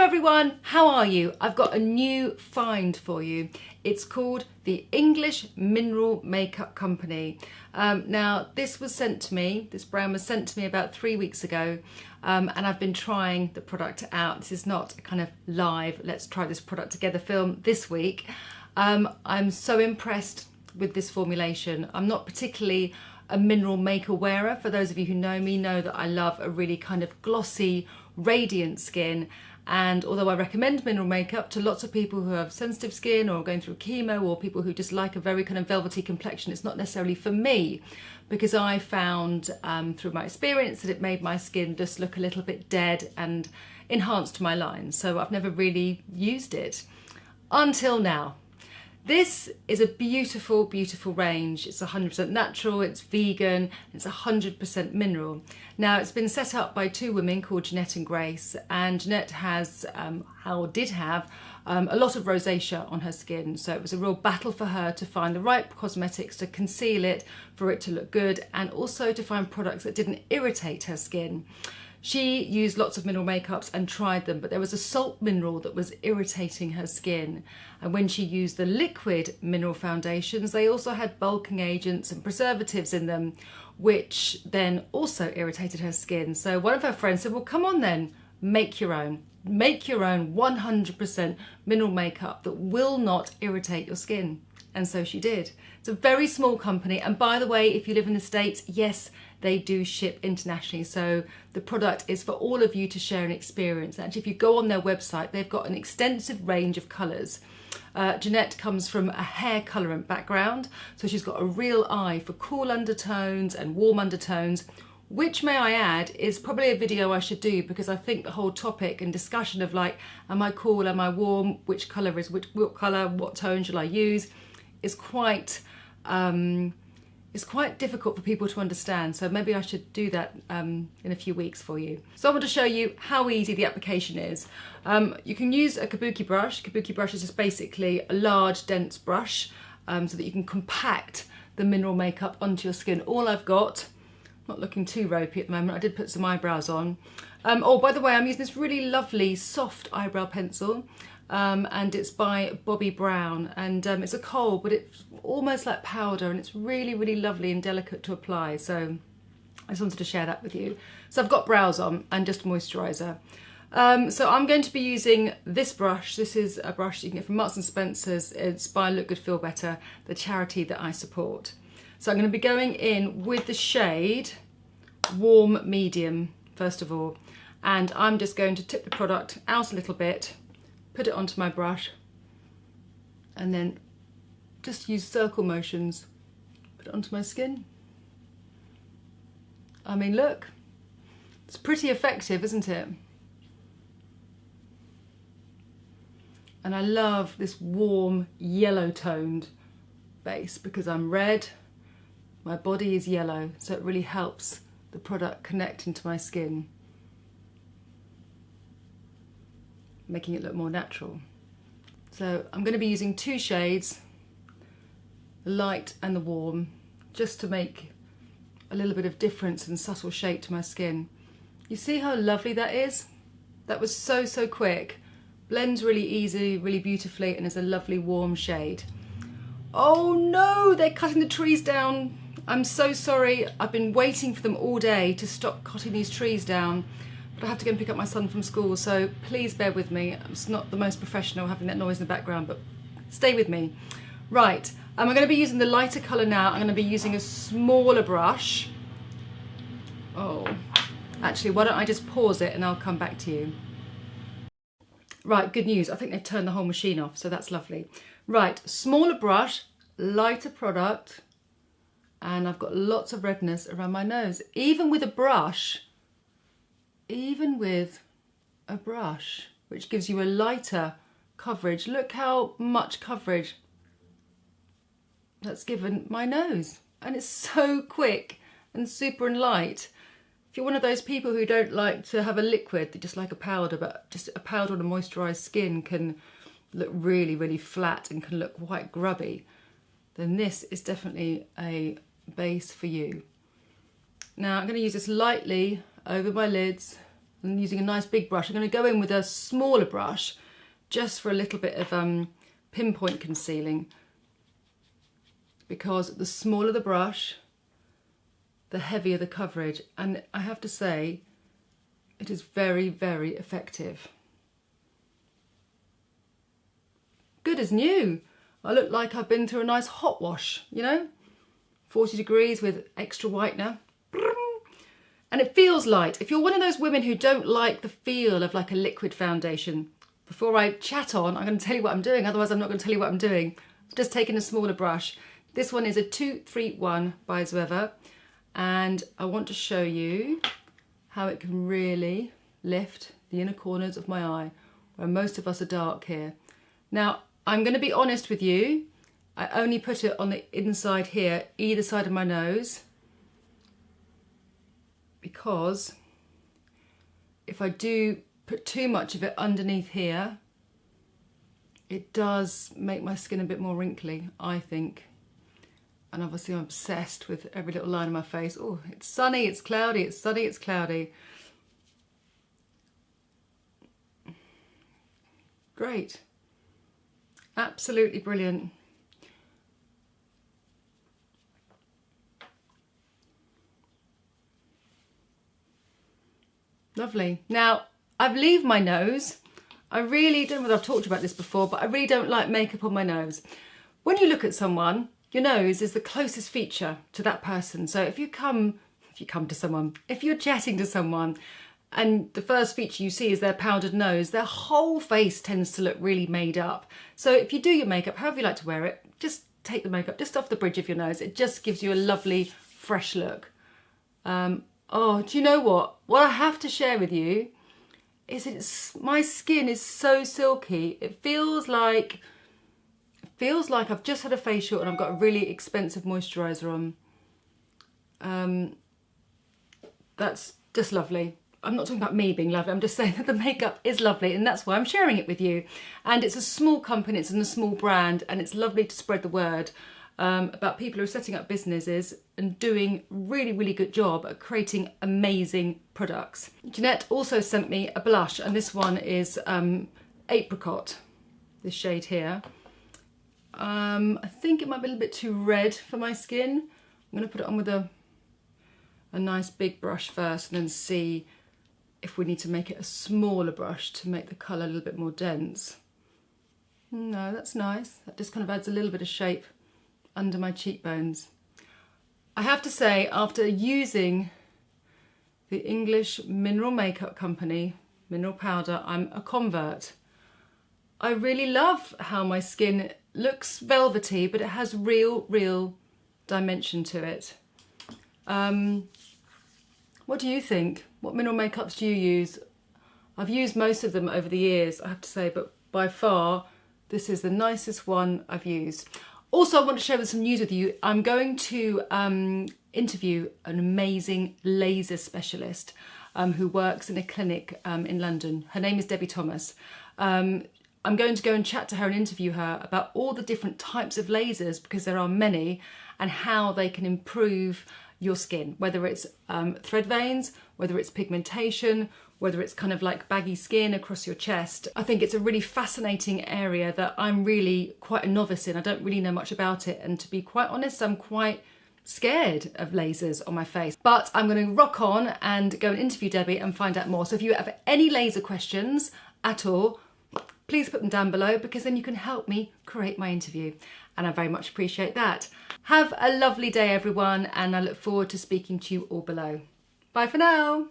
everyone, how are you? I've got a new find for you. It's called the English Mineral Makeup Company. Now this was sent to me, this brand was sent to me about 3 weeks ago, and I've been trying the product out. This is not a kind of live, let's try this product together film this week. I'm so impressed with this formulation. I'm not particularly a mineral maker wearer. For those of you who know me know that I love a really kind of glossy, radiant skin. And although I recommend mineral makeup to lots of people who have sensitive skin or going through chemo or people who just like a very kind of velvety complexion, it's not necessarily for me, because I found through my experience that it made my skin just look a little bit dead and enhanced my lines. So I've never really used it until now. This is a beautiful, beautiful range. It's 100% natural, it's vegan, it's 100% mineral. Now, it's been set up by two women called Jeanette and Grace, and Jeanette has, did have, a lot of rosacea on her skin. So it was a real battle for her to find the right cosmetics to conceal it, for it to look good, and also to find products that didn't irritate her skin. She used lots of mineral makeups and tried them, but there was a salt mineral that was irritating her skin. And when she used the liquid mineral foundations, they also had bulking agents and preservatives in them, which then also irritated her skin. So one of her friends said, well, come on then, make your own. Make your own 100% mineral makeup that will not irritate your skin. And so she did. It's a very small company. And by the way, if you live in the States, yes, they do ship internationally. So the product is for all of you to share an experience. Actually, if you go on their website, they've got an extensive range of colours. Jeanette comes from a hair colorant background, so she's got a real eye for cool undertones and warm undertones, which, may I add, is probably a video I should do, because I think the whole topic and discussion of like, am I cool, am I warm, which colour is what colour, what tone shall I use, is quite difficult for people to understand. So maybe I should do that in a few weeks for you. So I want to show you how easy the application is. You can use a kabuki brush. Kabuki brush is just basically a large, dense brush so that you can compact the mineral makeup onto your skin. All I've got, not looking too ropey at the moment, I did put some eyebrows on. Oh, by the way, I'm using this really lovely soft eyebrow pencil. And it's by Bobbi Brown, and it's a kohl, but it's almost like powder, and it's really, really lovely and delicate to apply. So I just wanted to share that with you. So I've got brows on and just moisturiser. So I'm going to be using this brush. This is a brush you can get from Marks and Spencer's. It's by Look Good Feel Better, the charity that I support. So I'm going to be going in with the shade Warm Medium first of all, and I'm just going to tip the product out a little bit, put it onto my brush, and then just use circle motions, put it onto my skin. I mean, look, it's pretty effective, isn't it? And I love this warm yellow toned base because I'm red, my body is yellow, so it really helps the product connect into my skin, making it look more natural. So I'm going to be using two shades, the light and the warm, just to make a little bit of difference and subtle shape to my skin. You see how lovely that is? That was so, so quick. Blends really easy, really beautifully, and is a lovely warm shade. Oh no, they're cutting the trees down. I'm so sorry. I've been waiting for them all day to stop cutting these trees down. But I have to go and pick up my son from school, so please bear with me. It's not the most professional having that noise in the background, but stay with me. Right, I'm going to be using the lighter colour now. I'm going to be using a smaller brush. Oh, actually, why don't I just pause it and I'll come back to you. Right, good news. I think they've turned the whole machine off, so that's lovely. Right, smaller brush, lighter product, and I've got lots of redness around my nose. Even with a brush, which gives you a lighter coverage. Look how much coverage that's given my nose. And it's so quick and super and light. If you're one of those people who don't like to have a liquid, they just like a powder, but just a powder on a moisturised skin can look really, really flat and can look quite grubby, then this is definitely a base for you. Now I'm going to use this lightly over my lids and using a nice big brush, I'm going to go in with a smaller brush just for a little bit of pinpoint concealing, because the smaller the brush, the heavier the coverage, and I have to say it is very, very effective. Good as new. I look like I've been through a nice hot wash, you know, 40 degrees with extra whitener. And it feels light. If you're one of those women who don't like the feel of like a liquid foundation, before I chat on, I'm going to tell you what I'm doing, otherwise I'm not going to tell you what I'm doing. I've just taken a smaller brush. This one is a 231 by Zoever, and I want to show you how it can really lift the inner corners of my eye, where most of us are dark here. Now, I'm going to be honest with you, I only put it on the inside here, either side of my nose, because if I do put too much of it underneath here, it does make my skin a bit more wrinkly, I think. And obviously I'm obsessed with every little line of my face. Oh, it's sunny, it's cloudy, it's sunny, it's cloudy. Great. Absolutely brilliant. Lovely. Now, I believe my nose, I really don't know whether I've talked about this before, but I really don't like makeup on my nose. When you look at someone, your nose is the closest feature to that person. So if you're chatting to someone and the first feature you see is their powdered nose, their whole face tends to look really made up. So if you do your makeup, however you like to wear it, just take the makeup just off the bridge of your nose. It just gives you a lovely, fresh look. Oh, do you know what? What I have to share with you is my skin is so silky. It feels like I've just had a facial and I've got a really expensive moisturiser on. That's just lovely. I'm not talking about me being lovely, I'm just saying that the makeup is lovely, and that's why I'm sharing it with you. And it's a small company, it's in a small brand, and it's lovely to spread the word about people who are setting up businesses and doing really, really good job at creating amazing products. Jeanette also sent me a blush, and this one is Apricot, this shade here. I think it might be a little bit too red for my skin. I'm going to put it on with a nice big brush first, and then see if we need to make it a smaller brush to make the colour a little bit more dense. No, that's nice. That just kind of adds a little bit of shape under my cheekbones. I have to say, after using the English Mineral Makeup Company mineral powder, I'm a convert. I really love how my skin looks velvety, but it has real dimension to it. What do you think? What mineral makeups do you use? I've used most of them over the years, I have to say, but by far, this is the nicest one I've used. Also, I want to share some news with you. I'm going to interview an amazing laser specialist who works in a clinic in London. Her name is Debbie Thomas. I'm going to go and chat to her and interview her about all the different types of lasers, because there are many, and how they can improve your skin, whether it's thread veins, whether it's pigmentation, whether it's kind of like baggy skin across your chest. I think it's a really fascinating area that I'm really quite a novice in. I don't really know much about it, and to be quite honest, I'm quite scared of lasers on my face. But I'm going to rock on and go and interview Debbie and find out more. So if you have any laser questions at all, please put them down below, because then you can help me create my interview, and I very much appreciate that. Have a lovely day, everyone, and I look forward to speaking to you all below. Bye for now.